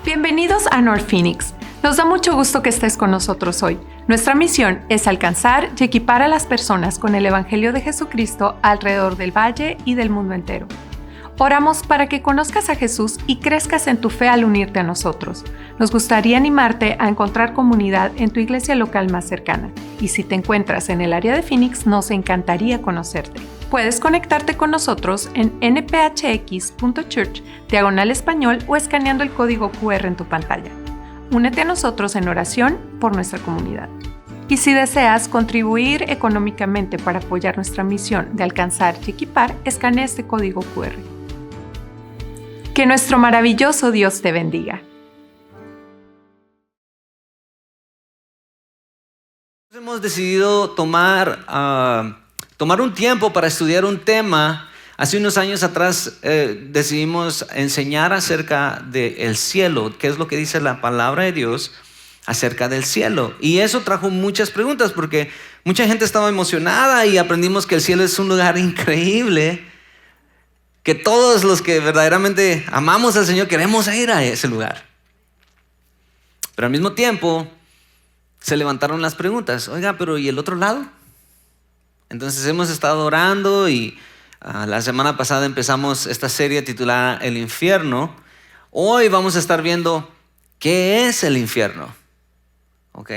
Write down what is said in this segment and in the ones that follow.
Bienvenidos a North Phoenix. Nos da mucho gusto que estés con nosotros hoy. Nuestra misión es alcanzar y equipar a las personas con el Evangelio de Jesucristo alrededor del valle y del mundo entero. Oramos para que conozcas a Jesús y crezcas en tu fe al unirte a nosotros. Nos gustaría animarte a encontrar comunidad en tu iglesia local más cercana. Y si te encuentras en el área de Phoenix, nos encantaría conocerte. Puedes conectarte con nosotros en nphx.church/español o escaneando el código QR en tu pantalla. Únete a nosotros en oración por nuestra comunidad. Y si deseas contribuir económicamente para apoyar nuestra misión de alcanzar y equipar, escanea este código QR. Que nuestro maravilloso Dios te bendiga. Hemos decidido tomar un tiempo para estudiar un tema. Hace unos años atrás decidimos enseñar acerca del cielo, qué es lo que dice la palabra de Dios acerca del cielo. Y eso trajo muchas preguntas porque mucha gente estaba emocionada y aprendimos que el cielo es un lugar increíble, que todos los que verdaderamente amamos al Señor queremos ir a ese lugar. Pero al mismo tiempo se levantaron las preguntas, oiga, pero ¿y el otro lado? Entonces hemos estado orando y la semana pasada empezamos esta serie titulada El Infierno. Hoy vamos a estar viendo qué es el infierno. ¿Ok?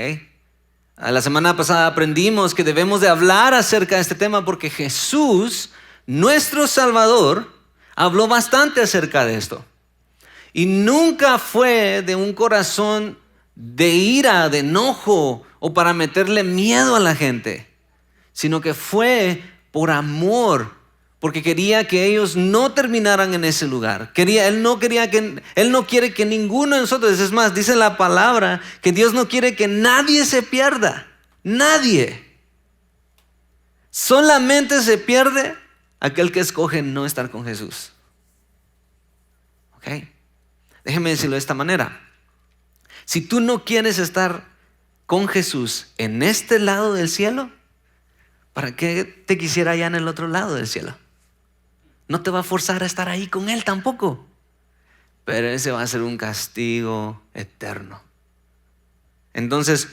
La semana pasada aprendimos que debemos de hablar acerca de este tema porque Jesús, nuestro Salvador, habló bastante acerca de esto. Y nunca fue de un corazón de ira, de enojo o para meterle miedo a la gente, sino que fue por amor, porque quería que ellos no terminaran en ese lugar. Él no quiere que ninguno de nosotros, es más, dice la palabra que Dios no quiere que nadie se pierda, nadie. Solamente se pierde aquel que escoge no estar con Jesús. ¿Ok? Déjeme decirlo de esta manera. Si tú no quieres estar con Jesús en este lado del cielo, ¿para qué te quisiera allá en el otro lado del cielo? No te va a forzar a estar ahí con Él tampoco. Pero ese va a ser un castigo eterno. Entonces,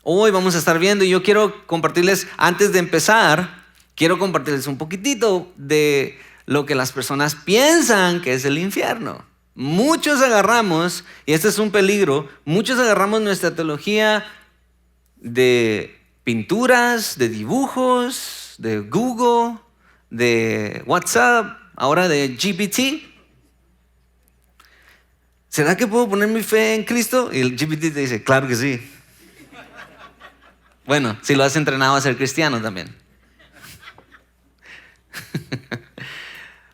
hoy vamos a estar viendo y yo quiero compartirles, antes de empezar, quiero compartirles un poquitito de lo que las personas piensan que es el infierno. Muchos agarramos, y este es un peligro, muchos agarramos nuestra teología de pinturas, de dibujos, de Google, de WhatsApp, ahora de GPT. ¿Será que puedo poner mi fe en Cristo? Y el GPT te dice, claro que sí. Bueno, si lo has entrenado a ser cristiano también.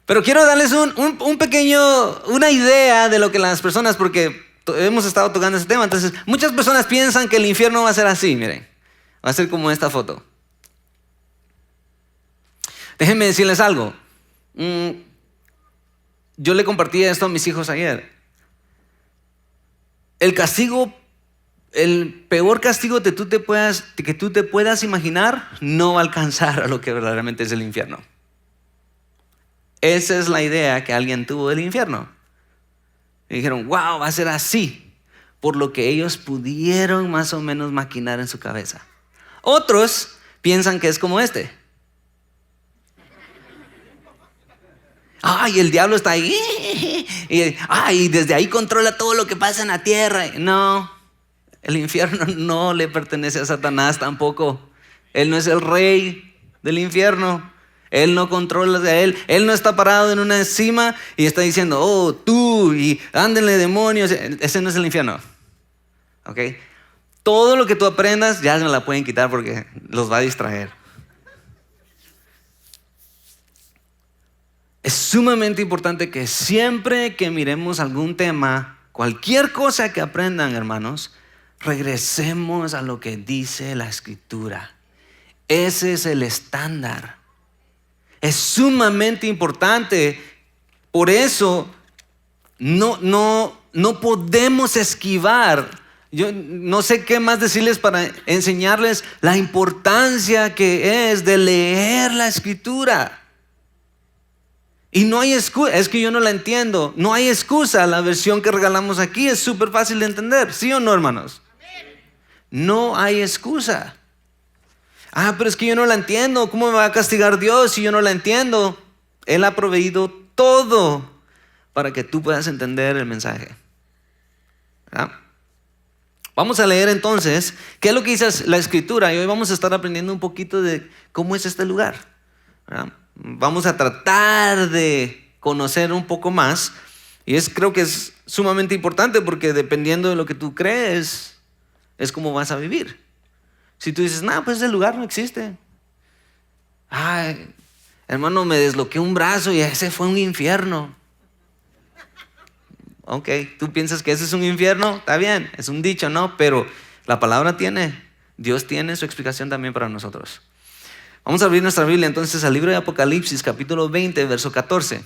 Pero quiero darles una idea de lo que las personas, porque hemos estado tocando ese tema, entonces muchas personas piensan que el infierno va a ser así, miren, va a ser como esta foto. Déjenme decirles algo. Yo le compartí esto a mis hijos ayer. El peor castigo que tú te puedas imaginar no va a alcanzar a lo que verdaderamente es el infierno. Esa es la idea que alguien tuvo del infierno. Y dijeron, wow, va a ser así, por lo que ellos pudieron más o menos maquinar en su cabeza. Otros piensan que es como este. Ay, el diablo está ahí. Y desde ahí controla todo lo que pasa en la tierra. No, el infierno no le pertenece a Satanás tampoco. Él no es el rey del infierno. Él no controla de él. Él no está parado en una cima y está diciendo, oh, tú, y ándenle demonios. Ese no es el infierno. ¿Ok? Todo lo que tú aprendas ya me la pueden quitar porque los va a distraer. Es sumamente importante que siempre que miremos algún tema, cualquier cosa que aprendan, hermanos, regresemos a lo que dice la Escritura. Ese es el estándar. Es sumamente importante. Por eso no podemos esquivar. Yo no sé qué más decirles para enseñarles la importancia que es de leer la Escritura. Y no hay excusa, es que yo no la entiendo. No hay excusa, la versión que regalamos aquí es súper fácil de entender. ¿Sí o no, hermanos? No hay excusa. Pero es que yo no la entiendo. ¿Cómo me va a castigar Dios si yo no la entiendo? Él ha proveído todo para que tú puedas entender el mensaje. ¿Verdad? Vamos a leer entonces qué es lo que dice la Escritura y hoy vamos a estar aprendiendo un poquito de cómo es este lugar. ¿Verdad? Vamos a tratar de conocer un poco más y creo que es sumamente importante porque dependiendo de lo que tú crees es cómo vas a vivir. Si tú dices, pues ese lugar no existe. Hermano, me desloqué un brazo y ese fue un infierno. Ok, tú piensas que ese es un infierno, está bien, es un dicho, ¿no? Pero la palabra Dios tiene su explicación también para nosotros. Vamos a abrir nuestra Biblia entonces al libro de Apocalipsis, capítulo 20, verso 14.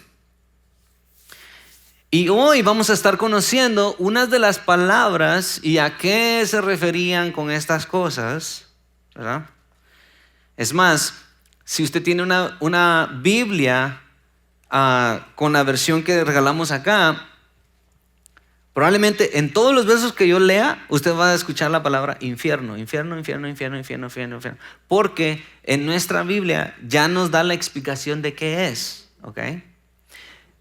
Y hoy vamos a estar conociendo unas de las palabras y a qué se referían con estas cosas, ¿verdad? Es más, si usted tiene una Biblia con la versión que regalamos acá, probablemente en todos los versos que yo lea, usted va a escuchar la palabra infierno, infierno, infierno, infierno, infierno, infierno, infierno. Porque en nuestra Biblia ya nos da la explicación de qué es, ¿ok?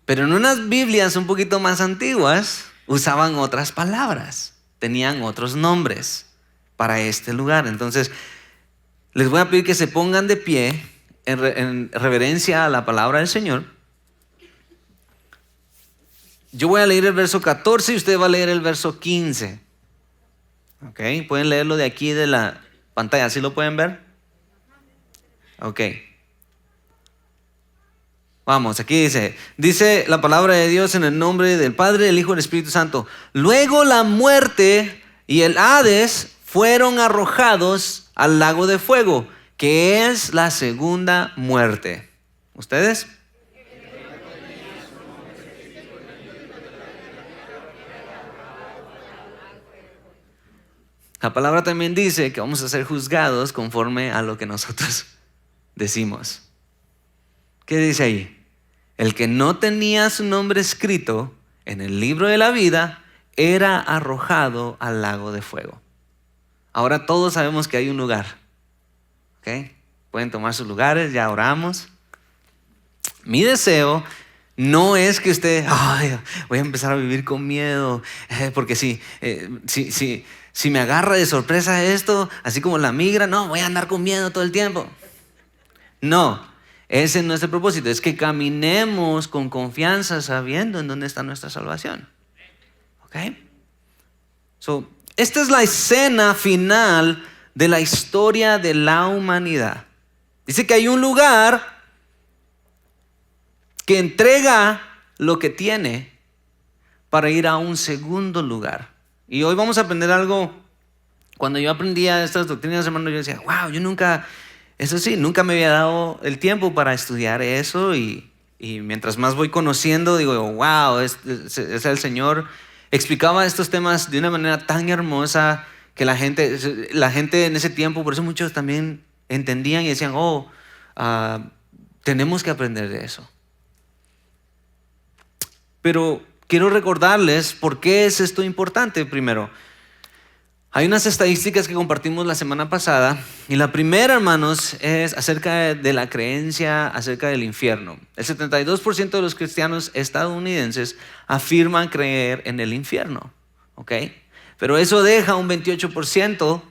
Pero en unas Biblias un poquito más antiguas usaban otras palabras, tenían otros nombres para este lugar. Entonces, les voy a pedir que se pongan de pie en reverencia a la palabra del Señor. Yo voy a leer el verso 14 y usted va a leer el verso 15. ¿Ok? Pueden leerlo de aquí de la pantalla, ¿sí lo pueden ver? Ok. Vamos, aquí dice la palabra de Dios en el nombre del Padre, del Hijo y del Espíritu Santo. Luego la muerte y el Hades fueron arrojados al lago de fuego, que es la segunda muerte. ¿Ustedes? La palabra también dice que vamos a ser juzgados conforme a lo que nosotros decimos. ¿Qué dice ahí? El que no tenía su nombre escrito en el libro de la vida era arrojado al lago de fuego. Ahora todos sabemos que hay un lugar. ¿Ok? Pueden tomar sus lugares, ya oramos. Mi deseo no es que usted, voy a empezar a vivir con miedo, porque si me agarra de sorpresa esto, así como la migra, no, voy a andar con miedo todo el tiempo. No, ese no es el propósito, es que caminemos con confianza sabiendo en dónde está nuestra salvación. ¿Ok? Esta es la escena final de la historia de la humanidad. Dice que hay un lugar que entrega lo que tiene para ir a un segundo lugar. Y hoy vamos a aprender algo. Cuando yo aprendía estas doctrinas, hermano, yo decía, wow, yo nunca me había dado el tiempo para estudiar eso. Y mientras más voy conociendo, digo, wow, es el Señor. Explicaba estos temas de una manera tan hermosa que la gente en ese tiempo, por eso muchos también entendían y decían, tenemos que aprender de eso. Pero quiero recordarles por qué es esto importante primero. Hay unas estadísticas que compartimos la semana pasada y la primera, hermanos, es acerca de la creencia acerca del infierno. El 72% de los cristianos estadounidenses afirman creer en el infierno, ¿ok? Pero eso deja un 28%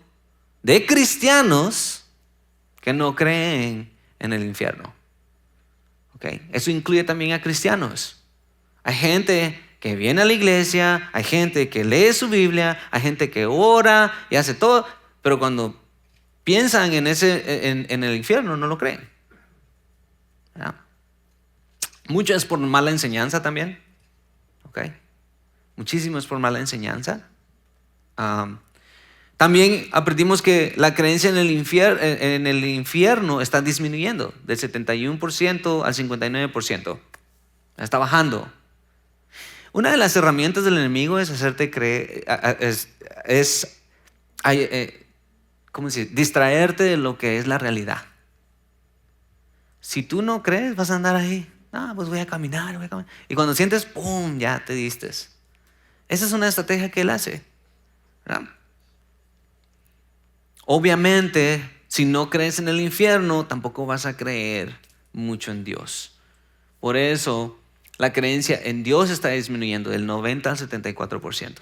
de cristianos que no creen en el infierno, ¿ok? Eso incluye también a cristianos. Hay gente que viene a la iglesia, hay gente que lee su Biblia, hay gente que ora y hace todo, pero cuando piensan en el infierno no lo creen. ¿Verdad? Mucho es por mala enseñanza también. ¿Okay? Muchísimo es por mala enseñanza. También aprendimos que la creencia en el infierno está disminuyendo del 71% al 59%. Está bajando. Una de las herramientas del enemigo es hacerte creer, ¿cómo decir? Distraerte de lo que es la realidad. Si tú no crees, vas a andar ahí Pues voy a caminar. Y cuando sientes, ¡pum!, ya te diste. Esa es una estrategia que él hace, ¿verdad? Obviamente, si no crees en el infierno, tampoco vas a creer mucho en Dios. Por eso, la creencia en Dios está disminuyendo del 90 al 74%.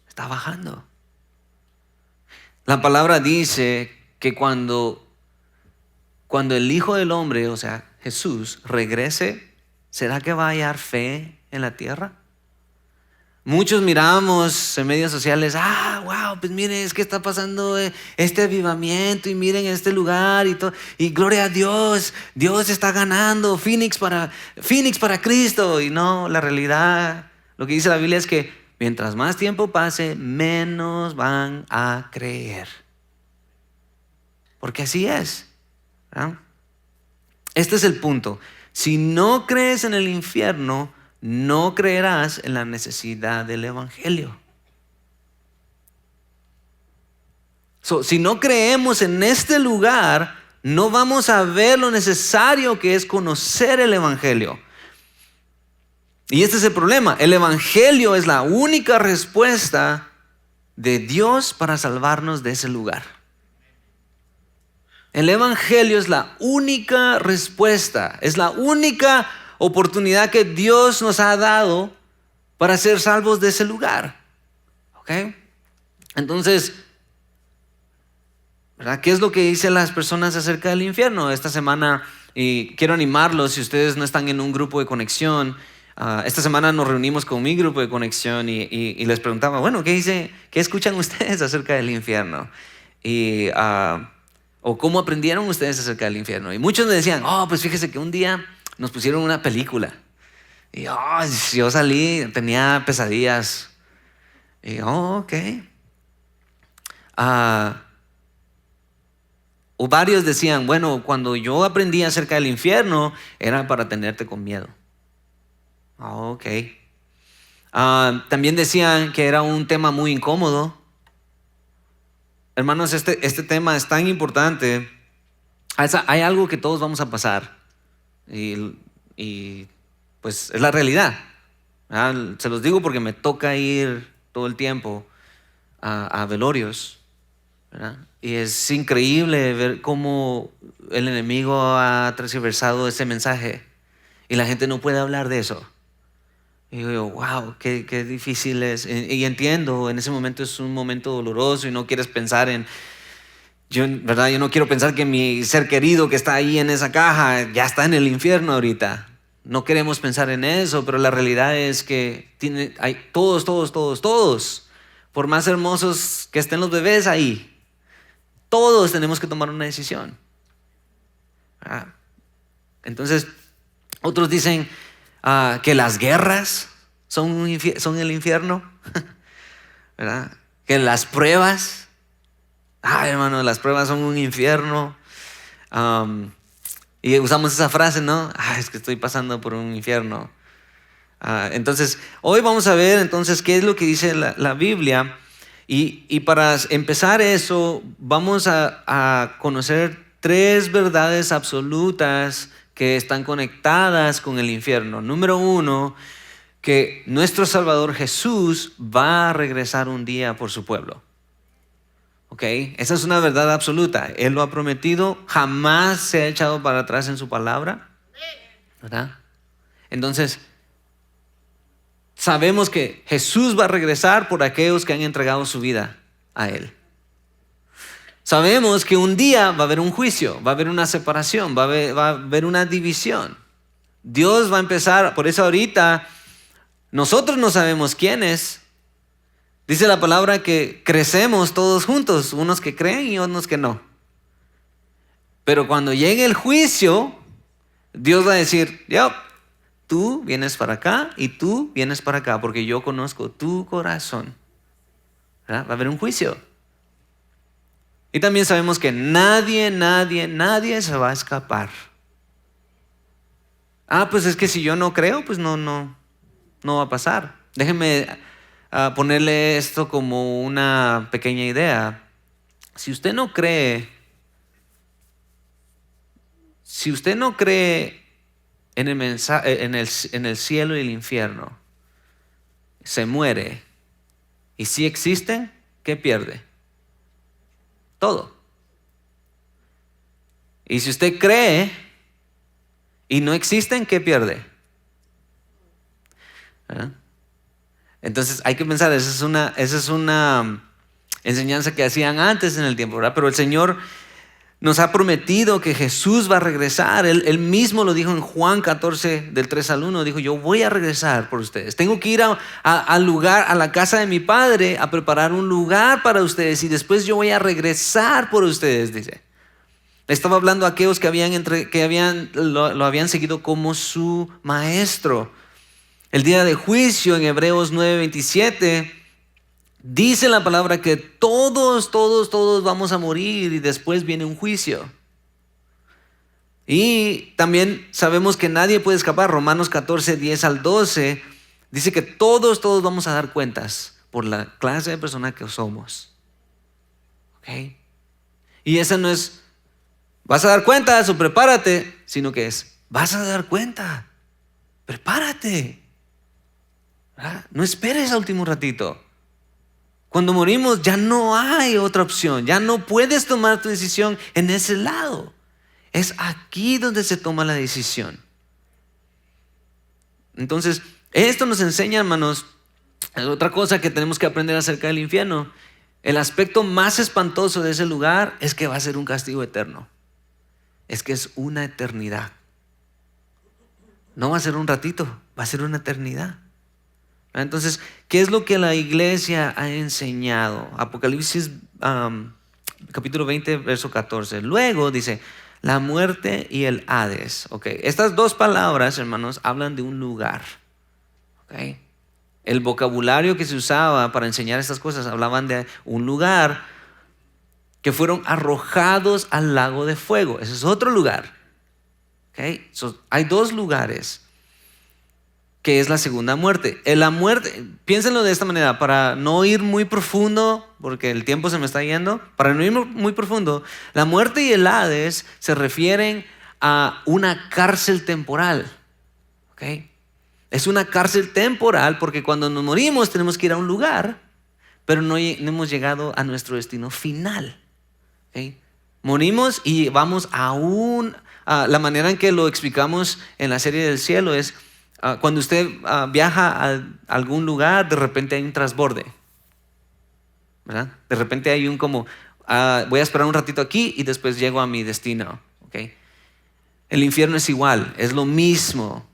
Está bajando. La palabra dice que cuando el Hijo del Hombre, o sea, Jesús, regrese, ¿será que va a hallar fe en la tierra? Muchos miramos en medios sociales, wow, pues miren, es que está pasando este avivamiento y miren este lugar y todo, y gloria a Dios, Dios está ganando, Phoenix para Cristo. Y no, la realidad, lo que dice la Biblia es que mientras más tiempo pase, menos van a creer. Porque así es, ¿verdad? Este es el punto. Si no crees en el infierno, no creerás en la necesidad del evangelio. Si no creemos en este lugar, no vamos a ver lo necesario que es conocer el evangelio. Y este es el problema. El evangelio es la única respuesta de Dios para salvarnos de ese lugar. El evangelio es la única respuesta, es la única oportunidad que Dios nos ha dado para ser salvos de ese lugar. ¿Ok? Entonces, ¿verdad? ¿Qué es lo que dicen las personas acerca del infierno? Esta semana, y quiero animarlos, si ustedes no están en un grupo de conexión, esta semana nos reunimos con mi grupo de conexión y les preguntaba, bueno, ¿qué escuchan ustedes acerca del infierno? O cómo aprendieron ustedes acerca del infierno. Y muchos me decían, pues fíjese que un día nos pusieron una película. Y yo salí, tenía pesadillas. Y ok. O varios decían, bueno, cuando yo aprendí acerca del infierno, era para tenerte con miedo. Ok. También decían que era un tema muy incómodo. Hermanos, este tema es tan importante. Hay algo que todos vamos a pasar. Y pues es la realidad. Se los digo porque me toca ir todo el tiempo a velorios, ¿verdad? Y es increíble ver cómo el enemigo ha transversado ese mensaje y la gente no puede hablar de eso. Y yo digo, wow, qué difícil es. Y entiendo, en ese momento es un momento doloroso y no quieres pensar en... Yo no quiero pensar que mi ser querido que está ahí en esa caja ya está en el infierno ahorita. No queremos pensar en eso, pero la realidad es que hay todos, por más hermosos que estén los bebés ahí, todos tenemos que tomar una decisión. Entonces, otros dicen que las guerras son el infierno, ¿verdad? Que las pruebas, hermano, las pruebas son un infierno. Y usamos esa frase, ¿no? Es que estoy pasando por un infierno. Entonces, hoy vamos a ver entonces qué es lo que dice la Biblia. Y para empezar eso, vamos a conocer 3 verdades absolutas que están conectadas con el infierno. Número 1, que nuestro Salvador Jesús va a regresar un día por su pueblo. ¿Ok? Esa es una verdad absoluta. Él lo ha prometido, jamás se ha echado para atrás en su palabra, ¿verdad? Entonces, sabemos que Jesús va a regresar por aquellos que han entregado su vida a Él. Sabemos que un día va a haber un juicio, va a haber una separación, va a haber una división. Dios va a empezar, por eso ahorita nosotros no sabemos quién es. Dice la palabra que crecemos todos juntos, unos que creen y otros que no. Pero cuando llegue el juicio, Dios va a decir, tú vienes para acá y tú vienes para acá, porque yo conozco tu corazón. ¿Verdad? Va a haber un juicio. Y también sabemos que nadie se va a escapar. Pues es que si yo no creo, pues no va a pasar. Déjenme ponerle esto como una pequeña idea. Si usted no cree en el cielo y el infierno, se muere, y si existen, ¿qué pierde? Todo. Y si usted cree y no existen, ¿qué pierde? ¿Ah? Entonces hay que pensar, esa es una enseñanza que hacían antes en el tiempo, ¿verdad? Pero el Señor nos ha prometido que Jesús va a regresar. Él mismo lo dijo en Juan 14, del 3 al 1. Dijo, yo voy a regresar por ustedes. Tengo que ir al lugar, a la casa de mi Padre, a preparar un lugar para ustedes. Y después yo voy a regresar por ustedes, dice. Estaba hablando a aquellos que lo habían seguido como su maestro. El día de juicio en Hebreos 9:27 dice la palabra que todos vamos a morir y después viene un juicio. Y también sabemos que nadie puede escapar. Romanos 14, 10 al 12 dice que todos vamos a dar cuentas por la clase de persona que somos. ¿Ok? Y esa no es, vas a dar cuentas o prepárate, sino que es, vas a dar cuenta, prepárate. ¿Verdad? No esperes al último ratito. Cuando morimos ya no hay otra opción, ya no puedes tomar tu decisión en ese lado. Es aquí donde se toma la decisión. Entonces, esto nos enseña, hermanos, otra cosa que tenemos que aprender acerca del infierno. El aspecto más espantoso de ese lugar es que va a ser un castigo eterno. Es que es una eternidad. No va a ser un ratito, va a ser una eternidad. Entonces, ¿qué es lo que la iglesia ha enseñado? Apocalipsis capítulo 20, verso 14. Luego dice, la muerte y el Hades. Okay. Estas dos palabras, hermanos, hablan de un lugar. Okay. El vocabulario que se usaba para enseñar estas cosas hablaban de un lugar que fueron arrojados al lago de fuego. Ese es otro lugar. Okay. Hay dos lugares, que es la segunda muerte. La muerte, piénsenlo de esta manera, para no ir muy profundo, porque el tiempo se me está yendo, para no ir muy profundo, la muerte y el Hades se refieren a una cárcel temporal. ¿Okay? Es una cárcel temporal porque cuando nos morimos tenemos que ir a un lugar, pero no hemos llegado a nuestro destino final. ¿Okay? Morimos y vamos la manera en que lo explicamos en la serie del cielo es, cuando usted viaja a algún lugar, de repente hay un transborde, ¿verdad? De repente hay voy a esperar un ratito aquí y después llego a mi destino. ¿Okay? El infierno es igual, es lo mismo.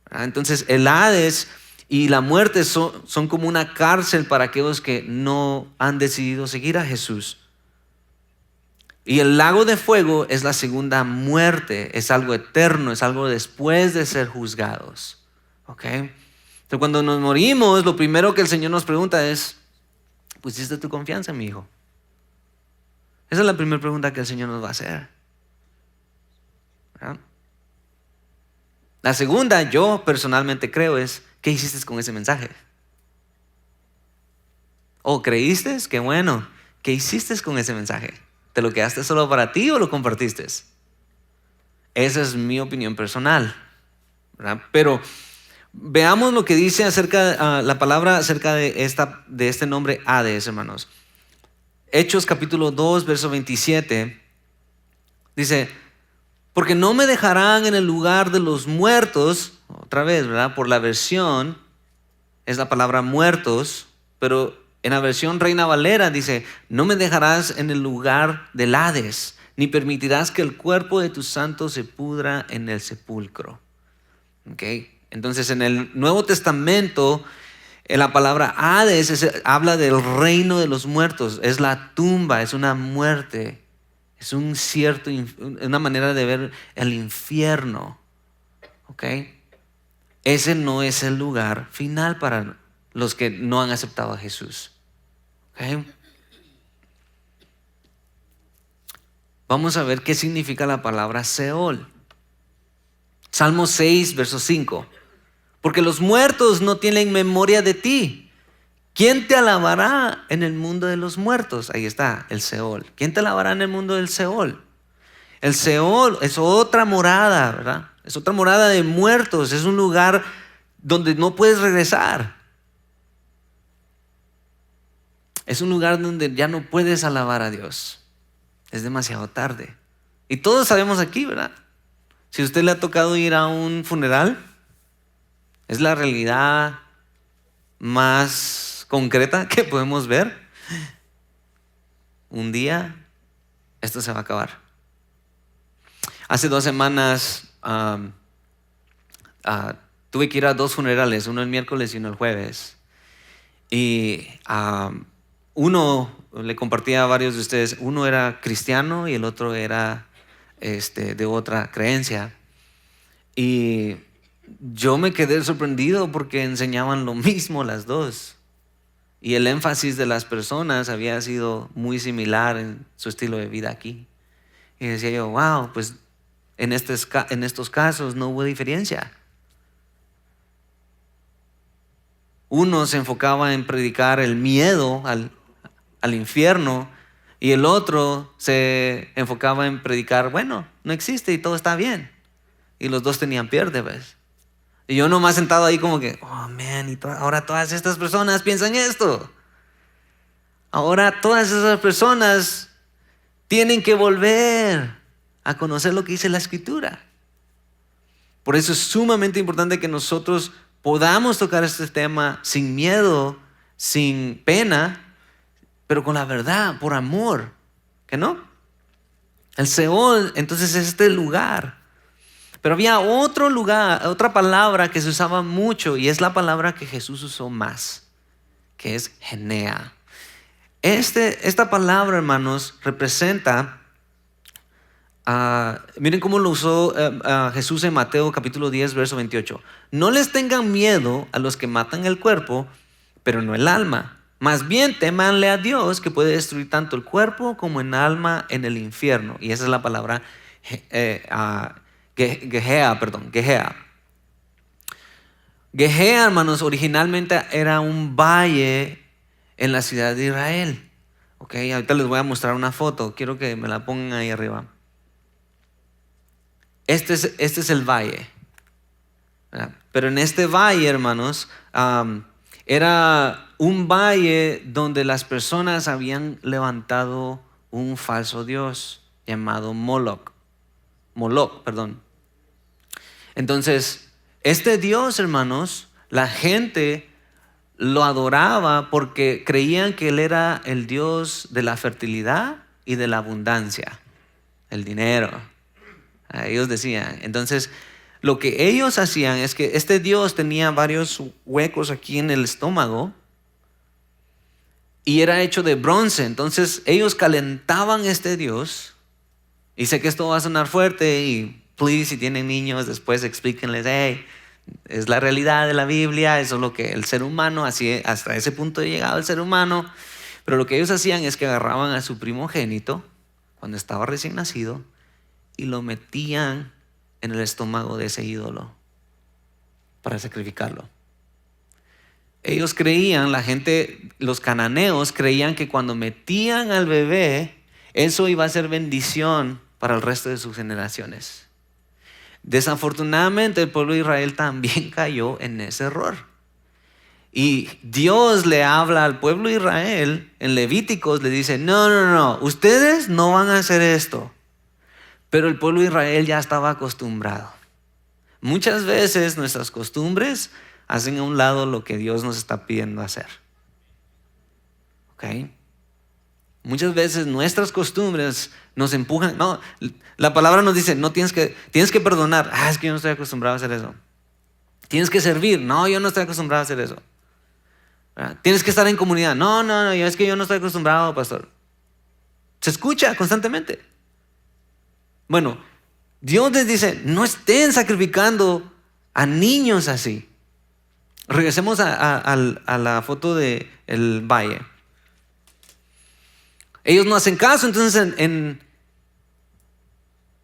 ¿Verdad? Entonces el Hades y la muerte son como una cárcel para aquellos que no han decidido seguir a Jesús. Y el lago de fuego es la segunda muerte, es algo eterno, es algo después de ser juzgados. Okay. Entonces, cuando nos morimos, lo primero que el Señor nos pregunta es, ¿pusiste tu confianza en mi hijo? Esa es la primera pregunta que el Señor nos va a hacer. ¿Verdad? La segunda, yo personalmente creo, es, ¿qué hiciste con ese mensaje? ¿O creíste? Qué bueno. ¿Qué hiciste con ese mensaje? ¿Te lo quedaste solo para ti o lo compartiste? Esa es mi opinión personal. ¿Verdad? Pero veamos lo que dice la palabra acerca de este nombre Hades, hermanos. Hechos capítulo 2, verso 27. Dice, porque no me dejarán en el lugar de los muertos, otra vez, ¿verdad? Por la versión, es la palabra muertos, pero en la versión Reina Valera dice, no me dejarás en el lugar del Hades, ni permitirás que el cuerpo de tus santos se pudra en el sepulcro. Okay. Entonces en el Nuevo Testamento la palabra Hades habla del reino de los muertos, es la tumba, es una muerte, es una manera de ver el infierno. Okay. Ese no es el lugar final para los que no han aceptado a Jesús. Okay. Vamos a ver qué significa la palabra Seol. Salmo 6, verso 5. Porque los muertos no tienen memoria de ti. ¿Quién te alabará en el mundo de los muertos? Ahí está, el Seol. ¿Quién te alabará en el mundo del Seol? El Seol es otra morada, ¿verdad? Es otra morada de muertos. Es un lugar donde no puedes regresar. Es un lugar donde ya no puedes alabar a Dios. Es demasiado tarde. Y todos sabemos aquí, ¿verdad? Si a usted le ha tocado ir a un funeral, es la realidad más concreta que podemos ver. Un día esto se va a acabar. Hace 2 semanas tuve que ir a 2 funerales, uno el miércoles y uno el jueves. Y uno, le compartía a varios de ustedes, uno era cristiano y el otro era de otra creencia. Y yo me quedé sorprendido porque enseñaban lo mismo las dos. Y el énfasis de las personas había sido muy similar en su estilo de vida aquí. Y decía yo, wow, pues en estos casos no hubo diferencia. Uno se enfocaba en predicar el miedo al infierno y el otro se enfocaba en predicar, bueno, no existe y todo está bien. Y los dos tenían pierde, ¿ves? Y yo nomás sentado ahí como que, oh man, y ahora todas estas personas piensan esto. Ahora todas esas personas tienen que volver a conocer lo que dice la Escritura. Por eso es sumamente importante que nosotros podamos tocar este tema sin miedo, sin pena, pero con la verdad, por amor, ¿que no? El Seol, entonces, es este lugar. Pero había otro lugar, otra palabra que se usaba mucho y es la palabra que Jesús usó más, que es Genea. Esta palabra, hermanos, representa, miren cómo lo usó Jesús en Mateo capítulo 10, verso 28. No les tengan miedo a los que matan el cuerpo, pero no el alma. Más bien témanle a Dios, que puede destruir tanto el cuerpo como el alma en el infierno. Y esa es la palabra Gehea. Gehea, hermanos, originalmente era un valle en la ciudad de Israel. Okay, ahorita les voy a mostrar una foto. Quiero que me la pongan ahí arriba. Este es el valle. Pero en este valle, hermanos, era un valle donde las personas habían levantado un falso dios llamado Moloch, perdón. Entonces, este dios, hermanos, la gente lo adoraba porque creían que él era el dios de la fertilidad y de la abundancia, el dinero. Ellos decían. Entonces, lo que ellos hacían es que este dios tenía varios huecos aquí en el estómago y era hecho de bronce. Entonces, ellos calentaban este dios. Y sé que esto va a sonar fuerte y please, si tienen niños, después explíquenles, hey, es la realidad de la Biblia, eso es lo que el ser humano, así hasta ese punto ha llegado el ser humano. Pero lo que ellos hacían es que agarraban a su primogénito cuando estaba recién nacido y lo metían en el estómago de ese ídolo para sacrificarlo. Ellos creían, la gente, los cananeos creían que cuando metían al bebé, eso iba a ser bendición para el resto de sus generaciones. Desafortunadamente, el pueblo de Israel también cayó en ese error. Y Dios le habla al pueblo de Israel en Levíticos, le dice, no, ustedes no van a hacer esto. Pero el pueblo de Israel ya estaba acostumbrado. Muchas veces nuestras costumbres hacen a un lado lo que Dios nos está pidiendo hacer. ¿Ok? Muchas veces nuestras costumbres nos empujan. No, la palabra nos dice, no tienes que perdonar. Es que yo no estoy acostumbrado a hacer eso. Tienes que servir. No, yo no estoy acostumbrado a hacer eso. Tienes que estar en comunidad. No, es que yo no estoy acostumbrado, pastor. Se escucha constantemente. Bueno, Dios les dice, no estén sacrificando a niños así. Regresemos a la foto del valle. Ellos no hacen caso, entonces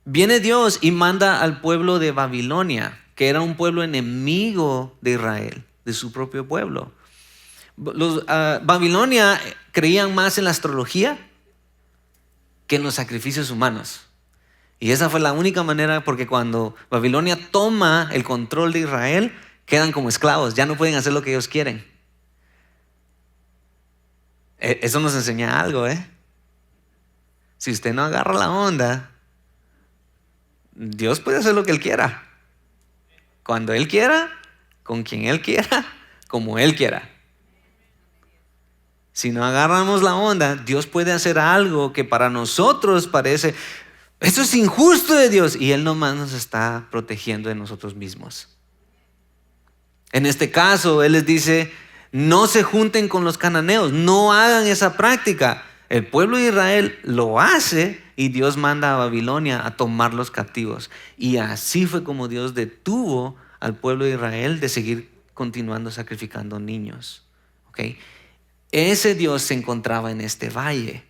viene Dios y manda al pueblo de Babilonia, que era un pueblo enemigo de Israel, de su propio pueblo. Los Babilonia creían más en la astrología que en los sacrificios humanos. Y esa fue la única manera, porque cuando Babilonia toma el control de Israel, quedan como esclavos, ya no pueden hacer lo que ellos quieren. Eso nos enseña algo, ¿eh? Si usted no agarra la onda, Dios puede hacer lo que Él quiera. Cuando Él quiera, con quien Él quiera, como Él quiera. Si no agarramos la onda, Dios puede hacer algo que para nosotros parece, eso es injusto de Dios, y Él nomás nos está protegiendo de nosotros mismos. En este caso, Él les dice, no se junten con los cananeos, no hagan esa práctica. El pueblo de Israel lo hace y Dios manda a Babilonia a tomar los captivos. Y así fue como Dios detuvo al pueblo de Israel de seguir continuando sacrificando niños. ¿Okay? Ese Dios se encontraba en este valle.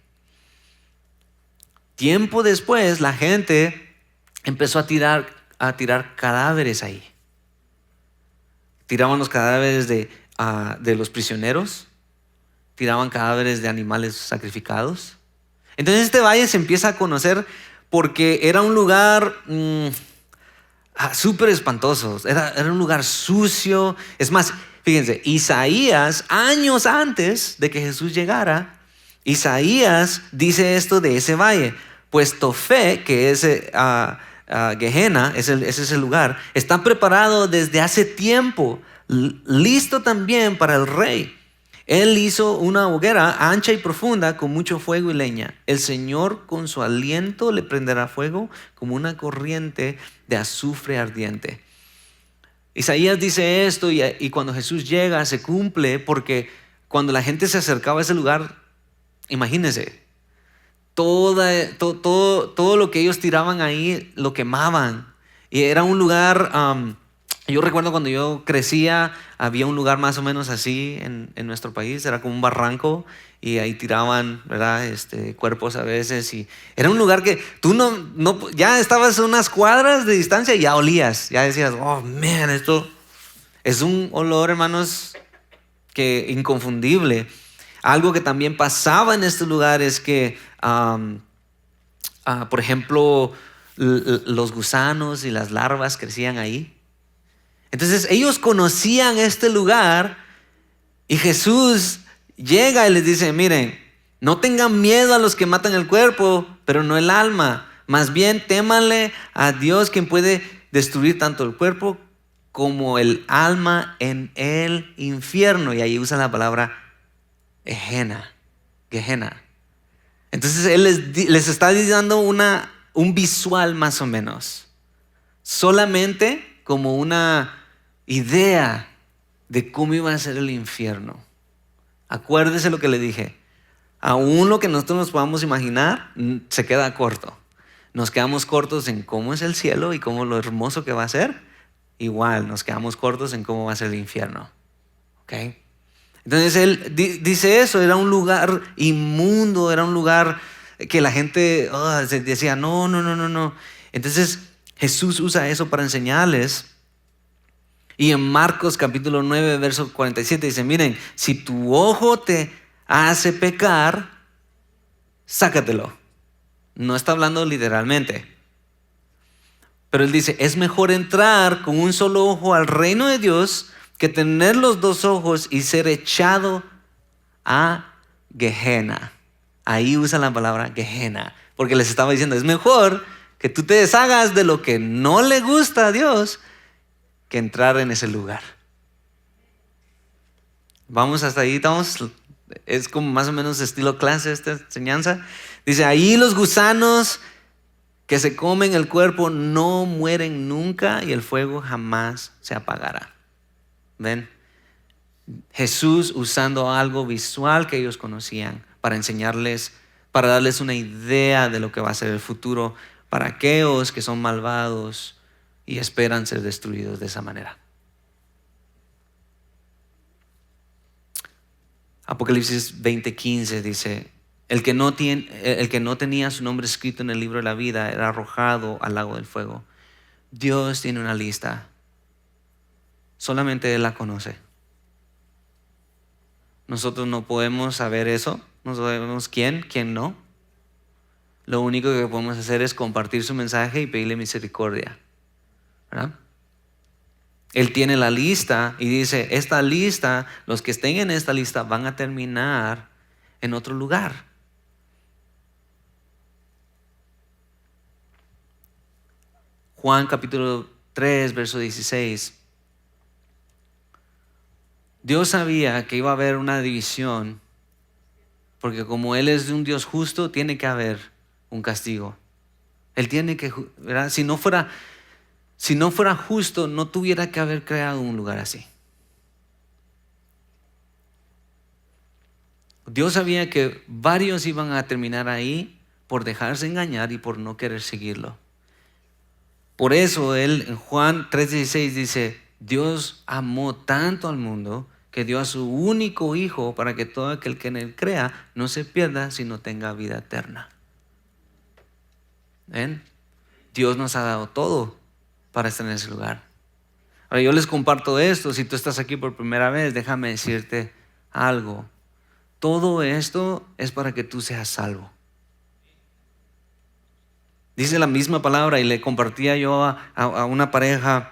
Tiempo después, la gente empezó a tirar cadáveres ahí. Tiraban los cadáveres de los prisioneros, tiraban cadáveres de animales sacrificados. Entonces este valle se empieza a conocer porque era un lugar súper espantoso, era un lugar sucio. Es más, fíjense, Isaías, años antes de que Jesús llegara, Isaías dice esto de ese valle: pues Tofé, que es Gehenna, ese es el lugar, está preparado desde hace tiempo, listo también para el rey. Él hizo una hoguera ancha y profunda con mucho fuego y leña. El Señor con su aliento le prenderá fuego como una corriente de azufre ardiente. Isaías dice esto y cuando Jesús llega se cumple, porque cuando la gente se acercaba a ese lugar, imagínense, todo lo que ellos tiraban ahí lo quemaban. Y era un lugar, yo recuerdo cuando yo crecía, había un lugar más o menos así en nuestro país, era como un barranco y ahí tiraban, ¿verdad? Cuerpos a veces, y era un lugar que tú no ya estabas a unas cuadras de distancia y ya olías, ya decías, oh man, esto es un olor, hermanos, que inconfundible. Algo que también pasaba en este lugar es que, por ejemplo, los gusanos y las larvas crecían ahí. Entonces ellos conocían este lugar y Jesús llega y les dice, miren, no tengan miedo a los que matan el cuerpo, pero no el alma. Más bien témanle a Dios, quien puede destruir tanto el cuerpo como el alma en el infierno. Y ahí usa la palabra Gehenna. Entonces Él les está dando un visual más o menos, solamente como una idea de cómo iba a ser el infierno. Acuérdese lo que le dije, aún lo que nosotros nos podamos imaginar se queda corto. Nos quedamos cortos en cómo es el cielo y cómo lo hermoso que va a ser. Igual nos quedamos cortos en cómo va a ser el infierno. ¿Ok? Entonces Él dice eso, era un lugar inmundo, era un lugar que la gente decía no. Entonces Jesús usa eso para enseñarles. Y en Marcos capítulo 9 verso 47 dice, miren, si tu ojo te hace pecar, sácatelo. No está hablando literalmente, pero Él dice, es mejor entrar con un solo ojo al reino de Dios que tener los dos ojos y ser echado a Gehenna. Ahí usa la palabra Gehenna, porque les estaba diciendo, es mejor que tú te deshagas de lo que no le gusta a Dios que entrar en ese lugar. Vamos hasta ahí, es como más o menos estilo clase esta enseñanza. Dice, ahí los gusanos que se comen el cuerpo no mueren nunca y el fuego jamás se apagará. ¿Ven? Jesús usando algo visual que ellos conocían para enseñarles, para darles una idea de lo que va a ser el futuro para aquellos que son malvados y esperan ser destruidos de esa manera. Apocalipsis 20:15 dice, el que no tenía su nombre escrito en el libro de la vida era arrojado al lago del fuego. Dios tiene una lista, solamente Él la conoce. Nosotros no podemos saber eso, no sabemos quién no. lo único que podemos hacer es compartir su mensaje y pedirle misericordia, ¿verdad? Él tiene la lista y dice, esta lista, los que estén en esta lista van a terminar en otro lugar. Juan capítulo 3, verso 16. Dios sabía que iba a haber una división, porque como Él es un Dios justo, tiene que haber un castigo. Él tiene que, ¿verdad? Si no fuera justo, no tuviera que haber creado un lugar así. Dios sabía que varios iban a terminar ahí por dejarse engañar y por no querer seguirlo. Por eso Él en Juan 3:16 dice, Dios amó tanto al mundo que dio a su único Hijo para que todo aquel que en Él crea no se pierda, sino tenga vida eterna. ¿Ven? Dios nos ha dado todo para estar en ese lugar. Ahora yo les comparto esto, si tú estás aquí por primera vez, déjame decirte algo. Todo esto es para que tú seas salvo. Dice la misma palabra y le compartía yo a una pareja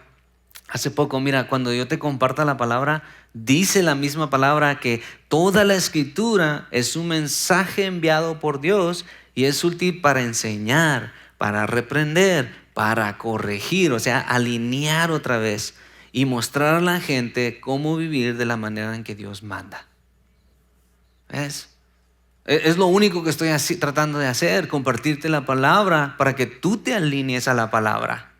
hace poco, mira, cuando yo te comparta la palabra, dice la misma palabra que toda la escritura es un mensaje enviado por Dios y es útil para enseñar, para reprender, para corregir, o sea, alinear otra vez y mostrar a la gente cómo vivir de la manera en que Dios manda. ¿Ves? Es lo único que estoy tratando de hacer, compartirte la palabra para que tú te alinees a la palabra.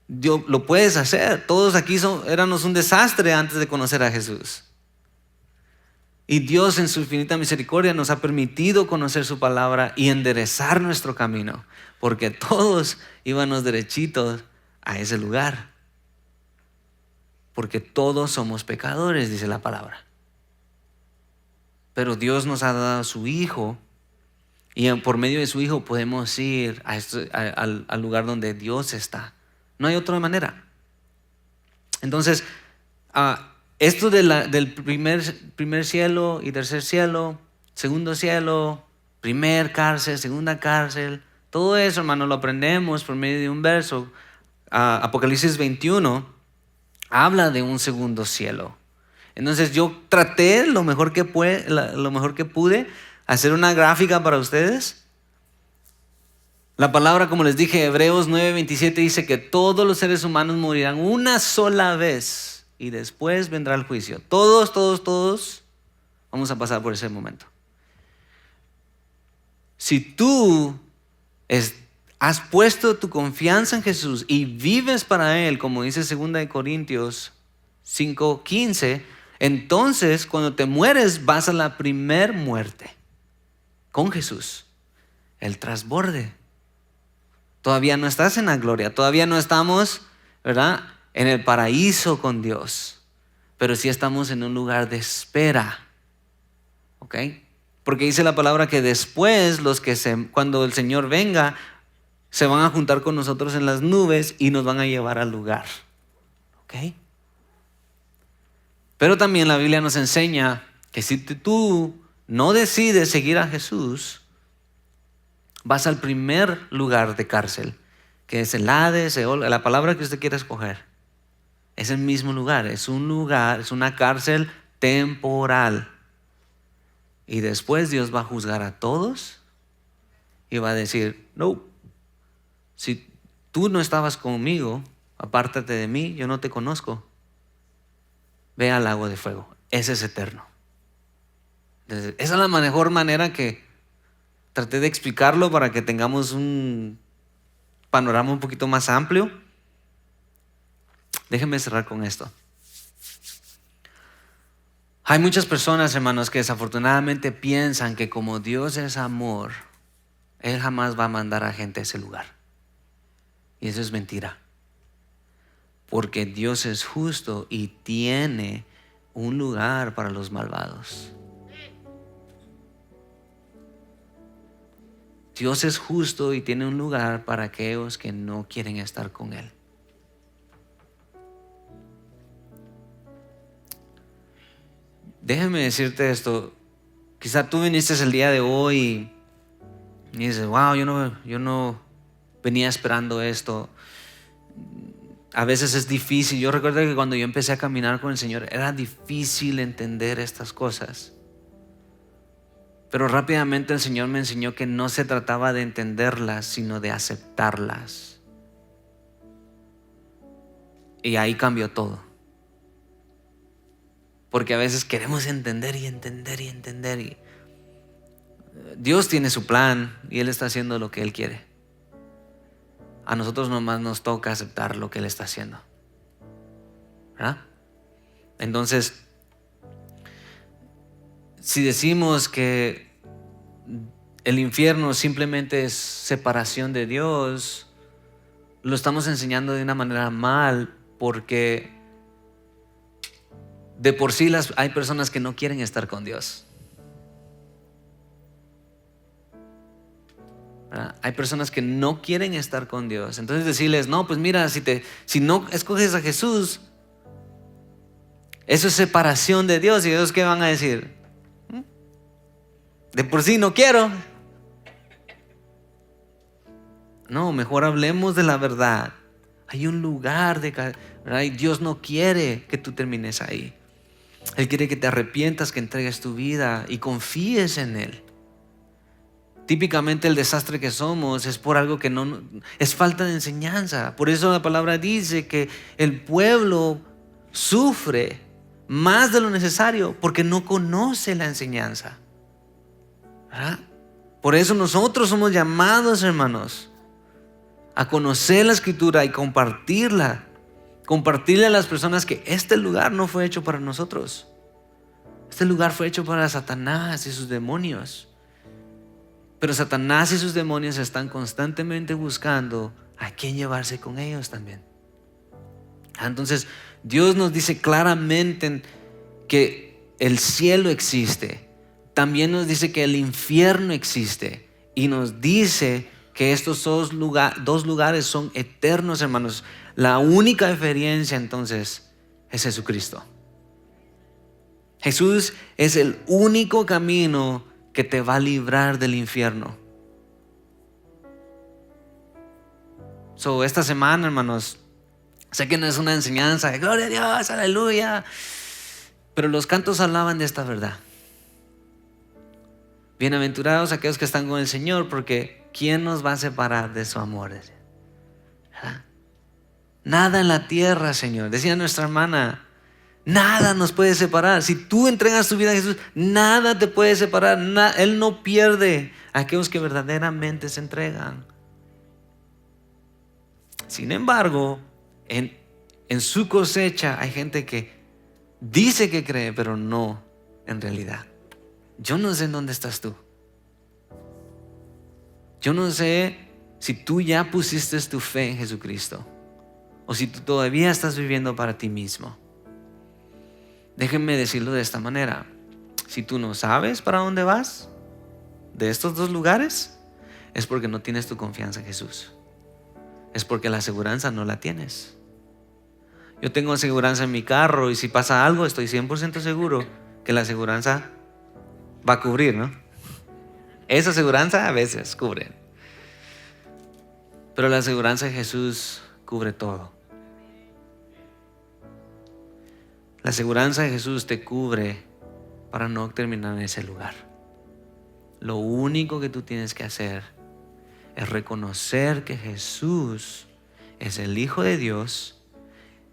Lo puedes hacer. Todos aquí éramos un desastre antes de conocer a Jesús. Y Dios en su infinita misericordia nos ha permitido conocer su palabra y enderezar nuestro camino, porque todos íbamos derechitos a ese lugar. Porque todos somos pecadores, dice la palabra. Pero Dios nos ha dado a su Hijo y por medio de su Hijo podemos ir al lugar donde Dios está. No hay otra manera. Entonces, esto del primer cielo y tercer cielo, segundo cielo, primer cárcel, segunda cárcel, todo eso, hermano, lo aprendemos por medio de un verso. Apocalipsis 21 habla de un segundo cielo. Entonces yo traté lo mejor que pude hacer una gráfica para ustedes. La palabra, como les dije, Hebreos 9:27 dice que todos los seres humanos morirán una sola vez y después vendrá el juicio. Todos vamos a pasar por ese momento. Si tú has puesto tu confianza en Jesús y vives para Él, como dice 2 Corintios 5:15, entonces cuando te mueres vas a la primer muerte con Jesús, el trasborde. Todavía no estás en la gloria, todavía no estamos, ¿verdad?, en el paraíso con Dios, pero sí estamos en un lugar de espera, ¿ok? Porque dice la palabra que después cuando el Señor venga, se van a juntar con nosotros en las nubes y nos van a llevar al lugar, ¿ok? Pero también la Biblia nos enseña que si tú no decides seguir a Jesús, vas al primer lugar de cárcel, que es el Hades, la palabra que usted quiera escoger. Es el mismo lugar, es una cárcel temporal. Y después Dios va a juzgar a todos y va a decir, no, si tú no estabas conmigo, apártate de mí, yo no te conozco. Ve al lago de fuego, ese es eterno. Entonces, esa es la mejor manera que traté de explicarlo para que tengamos un panorama un poquito más amplio. Déjenme cerrar con esto. Hay muchas personas, hermanos, que desafortunadamente piensan que como Dios es amor, Él jamás va a mandar a gente a ese lugar. Y eso es mentira. Porque Dios es justo y tiene un lugar para los malvados. Dios es justo y tiene un lugar para aquellos que no quieren estar con Él. Déjame decirte esto. Quizá tú viniste el día de hoy Y dices, wow, yo no venía esperando esto. A veces es difícil. Yo recuerdo que cuando yo empecé a caminar con el Señor era difícil entender estas cosas. Pero rápidamente el Señor me enseñó que no se trataba de entenderlas, sino de aceptarlas. Y ahí cambió todo. Porque a veces queremos entender y entender y entender. Y Dios tiene su plan y Él está haciendo lo que Él quiere. A nosotros nomás nos toca aceptar lo que Él está haciendo, ¿verdad? Entonces, si decimos que el infierno simplemente es separación de Dios, lo estamos enseñando de una manera mal, porque de por sí hay personas que no quieren estar con Dios. ¿Verdad? Hay personas que no quieren estar con Dios. Entonces decirles, no, pues mira, si no escoges a Jesús, eso es separación de Dios. ¿Y ellos qué van a decir? De por sí no quiero. No, mejor hablemos de la verdad. Hay un lugar ¿verdad? Y Dios no quiere que tú termines ahí. Él quiere que te arrepientas, que entregues tu vida y confíes en Él. Típicamente el desastre que somos es por algo que no es falta de enseñanza. Por eso la palabra dice que el pueblo sufre más de lo necesario porque no conoce la enseñanza. ¿Verdad? Por eso nosotros somos llamados, hermanos, a conocer la Escritura y compartirla a las personas que este lugar no fue hecho para nosotros. Este lugar fue hecho para Satanás y sus demonios. Pero Satanás y sus demonios están constantemente buscando a quién llevarse con ellos también. Entonces, Dios nos dice claramente que el cielo existe. También nos dice que el infierno existe. Y nos dice que estos dos lugares son eternos, hermanos. La única diferencia entonces es Jesucristo. Jesús es el único camino que te va a librar del infierno. Esta semana, hermanos, sé que no es una enseñanza de gloria a Dios, aleluya, pero los cantos hablaban de esta verdad. Bienaventurados aquellos que están con el Señor, porque ¿quién nos va a separar de su amor? ¿Verdad? Nada en la tierra, Señor, decía nuestra hermana, nada nos puede separar. Si tú entregas tu vida a Jesús, nada te puede separar. Él no pierde a aquellos que verdaderamente se entregan. Sin embargo, en su cosecha hay gente que dice que cree, pero no en realidad. Yo no sé en dónde estás tú. Yo no sé si tú ya pusiste tu fe en Jesucristo o si tú todavía estás viviendo para ti mismo. Déjenme decirlo de esta manera. Si tú no sabes para dónde vas de estos dos lugares, es porque no tienes tu confianza en Jesús. Es porque la aseguranza no la tienes. Yo tengo aseguranza en mi carro y si pasa algo, estoy 100% seguro que la aseguranza va a cubrir, ¿no? Esa aseguranza a veces cubre. Pero la aseguranza de Jesús cubre todo. La aseguranza de Jesús te cubre para no terminar en ese lugar. Lo único que tú tienes que hacer es reconocer que Jesús es el Hijo de Dios,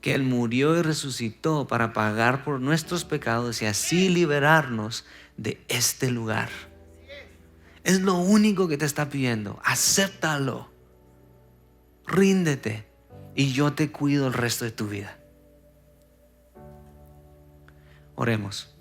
que Él murió y resucitó para pagar por nuestros pecados y así liberarnos de este lugar. Es lo único que te está pidiendo. Acéptalo. Ríndete y yo te cuido el resto de tu vida. Oremos.